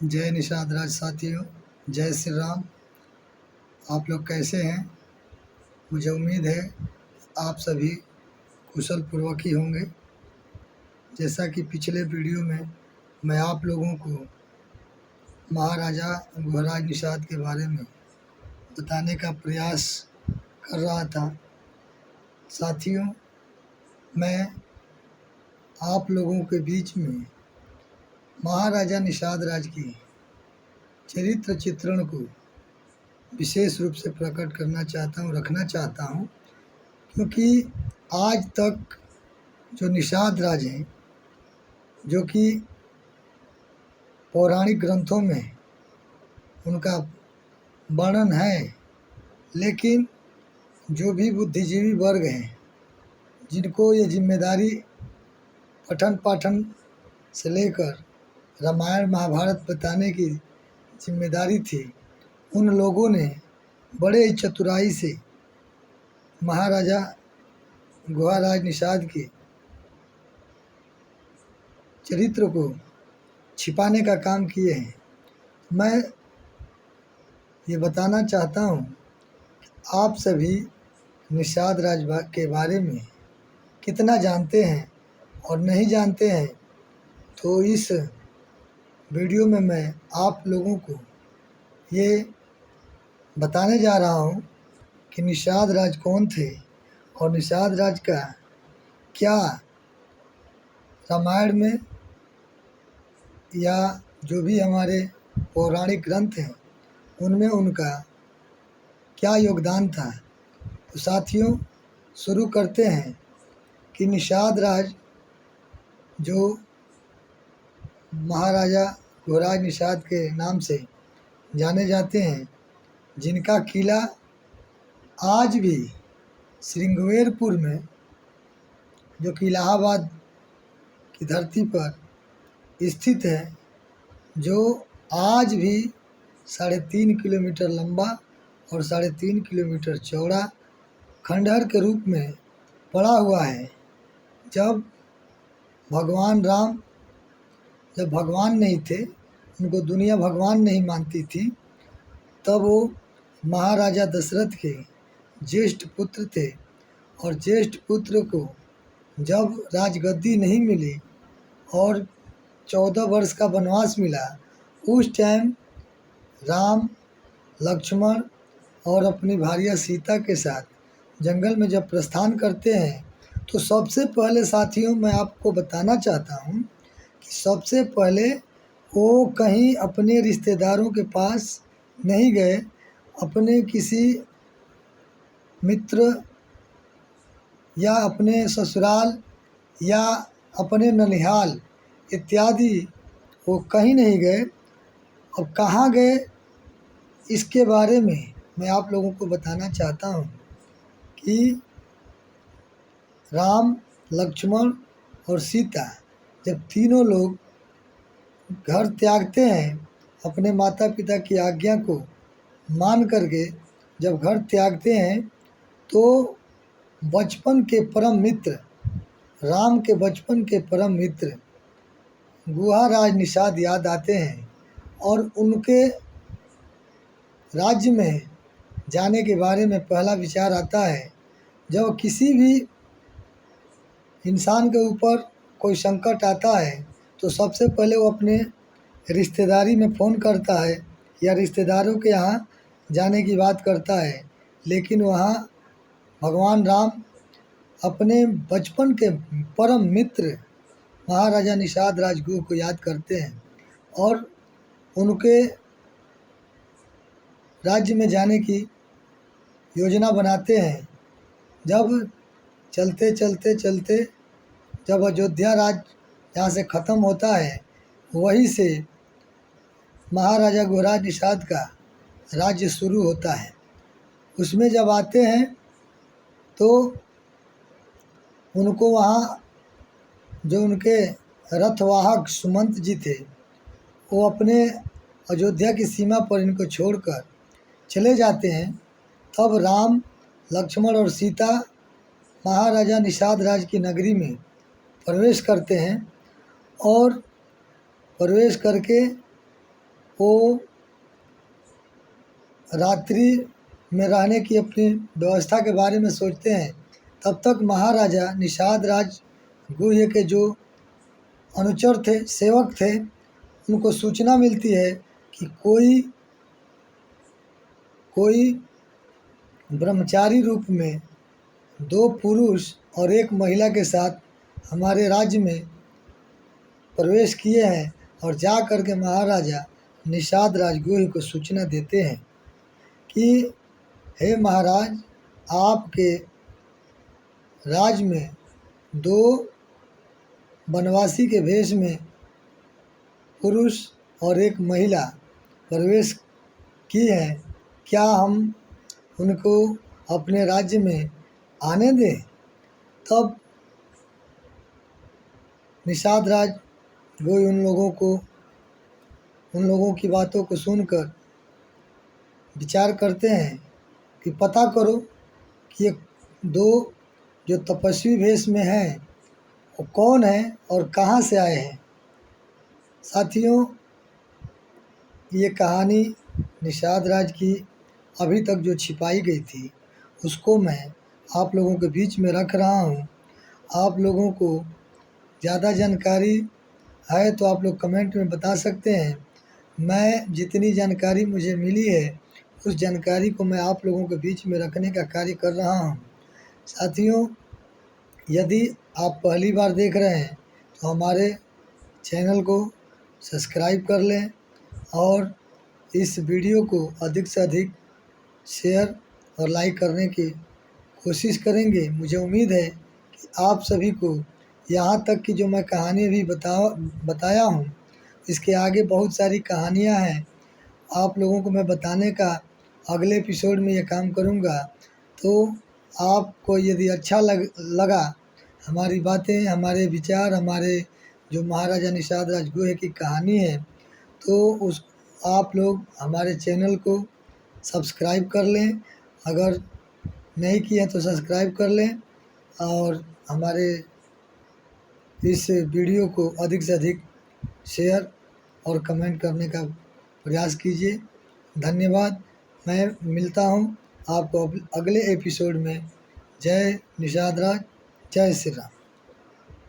जय निषाद राज साथियों, जय श्री राम। आप लोग कैसे हैं? मुझे उम्मीद है आप सभी कुशल पूर्वक ही होंगे। जैसा कि पिछले वीडियो में मैं आप लोगों को महाराजा गुहराज निषाद के बारे में बताने का प्रयास कर रहा था। साथियों, मैं आप लोगों के बीच में महाराजा निषाद राज की चरित्र चित्रण को विशेष रूप से प्रकट करना चाहता हूँ, रखना चाहता हूँ, क्योंकि आज तक जो निषाद राज हैं, जो कि पौराणिक ग्रंथों में उनका वर्णन है, लेकिन जो भी बुद्धिजीवी वर्ग हैं जिनको ये जिम्मेदारी पठन पाठन से लेकर रामायण महाभारत बताने की जिम्मेदारी थी, उन लोगों ने बड़े ही चतुराई से महाराजा गुहराज निषाद के चरित्र को छिपाने का काम किए हैं। मैं ये बताना चाहता हूँ कि आप सभी निषाद राज के बारे में कितना जानते हैं और नहीं जानते हैं, तो इस वीडियो में मैं आप लोगों को ये बताने जा रहा हूँ कि निषाद राज कौन थे और निषाद राज का क्या रामायण में या जो भी हमारे पौराणिक ग्रंथ हैं उनमें उनका क्या योगदान था। तो साथियों, शुरू करते हैं कि निषाद राज जो महाराजा गुहराज निषाद के नाम से जाने जाते हैं, जिनका किला आज भी श्रृंगवेरपुर में, जो कि इलाहाबाद की धरती पर स्थित है, जो आज भी 3.5 किलोमीटर लंबा और 3.5 किलोमीटर चौड़ा खंडहर के रूप में पड़ा हुआ है। जब भगवान राम भगवान नहीं थे, उनको दुनिया भगवान नहीं मानती थी, तब वो महाराजा दशरथ के ज्येष्ठ पुत्र थे और ज्येष्ठ पुत्र को जब राजगद्दी नहीं मिली और 14 वर्ष का वनवास मिला, उस टाइम राम, लक्ष्मण और अपनी भार्या सीता के साथ जंगल में जब प्रस्थान करते हैं, तो सबसे पहले साथियों मैं आपको बताना चाहता हूँ कि सबसे पहले वो कहीं अपने रिश्तेदारों के पास नहीं गए, अपने किसी मित्र या अपने ससुराल या अपने ननिहाल इत्यादि वो कहीं नहीं गए। अब कहाँ गए, इसके बारे में मैं आप लोगों को बताना चाहता हूँ कि राम, लक्ष्मण और सीता जब तीनों लोग घर त्यागते हैं, अपने माता पिता की आज्ञा को मान करके जब घर त्यागते हैं, तो बचपन के परम मित्र, राम के बचपन के परम मित्र गुहराज निषाद याद आते हैं और उनके राज्य में जाने के बारे में पहला विचार आता है। जब किसी भी इंसान के ऊपर कोई संकट आता है, तो सबसे पहले वो अपने रिश्तेदारी में फ़ोन करता है या रिश्तेदारों के यहाँ जाने की बात करता है, लेकिन वहाँ भगवान राम अपने बचपन के परम मित्र महाराजा निषाद राजगुह को याद करते हैं और उनके राज्य में जाने की योजना बनाते हैं। जब चलते चलते चलते जब अयोध्या राज यहाँ से ख़त्म होता है, वहीं से महाराजा गुहराज निषाद का राज्य शुरू होता है। उसमें जब आते हैं तो उनको वहाँ जो उनके रथवाहक सुमंत जी थे, वो अपने अयोध्या की सीमा पर इनको छोड़कर चले जाते हैं। तब राम, लक्ष्मण और सीता महाराजा निषाद राज की नगरी में प्रवेश करते हैं और प्रवेश करके वो रात्रि में रहने की अपनी व्यवस्था के बारे में सोचते हैं, तब तक महाराजा निषाद राज गुह्य के जो अनुचर थे, सेवक थे, उनको सूचना मिलती है कि कोई ब्रह्मचारी रूप में 2 पुरुष और 1 महिला के साथ हमारे राज्य में प्रवेश किए हैं, और जा कर के महाराजा निषाद राजगुह्य को सूचना देते हैं कि हे महाराज, आपके राज्य में 2 वनवासी के भेष में पुरुष और 1 महिला प्रवेश की है, क्या हम उनको अपने राज्य में आने दें? तब निषाद राज गोई उन लोगों की बातों को सुनकर विचार करते हैं कि पता करो कि ये 2 जो तपस्वी भेष में हैं वो कौन है और कहाँ से आए हैं। साथियों, ये कहानी निषाद राज की अभी तक जो छिपाई गई थी, उसको मैं आप लोगों के बीच में रख रहा हूँ। आप लोगों को ज़्यादा जानकारी है तो आप लोग कमेंट में बता सकते हैं। मैं जितनी जानकारी मुझे मिली है, उस जानकारी को मैं आप लोगों के बीच में रखने का कार्य कर रहा हूँ। साथियों, यदि आप पहली बार देख रहे हैं तो हमारे चैनल को सब्सक्राइब कर लें और इस वीडियो को अधिक से अधिक शेयर और लाइक करने की कोशिश करेंगे। मुझे उम्मीद है कि आप सभी को यहाँ तक की जो मैं कहानी भी बताया हूँ, इसके आगे बहुत सारी कहानियाँ हैं। आप लोगों को मैं बताने का अगले एपिसोड में ये काम करूँगा। तो आपको यदि अच्छा लगा हमारी बातें, हमारे विचार, हमारे जो महाराजा निषाद राज गुह्य की कहानी है, तो आप लोग हमारे चैनल को सब्सक्राइब कर लें। अगर नहीं किए तो सब्सक्राइब कर लें और हमारे इस वीडियो को अधिक से अधिक शेयर और कमेंट करने का प्रयास कीजिए। धन्यवाद। मैं मिलता हूँ आपको अगले एपिसोड में। जय निषाद राज, जय श्री राम।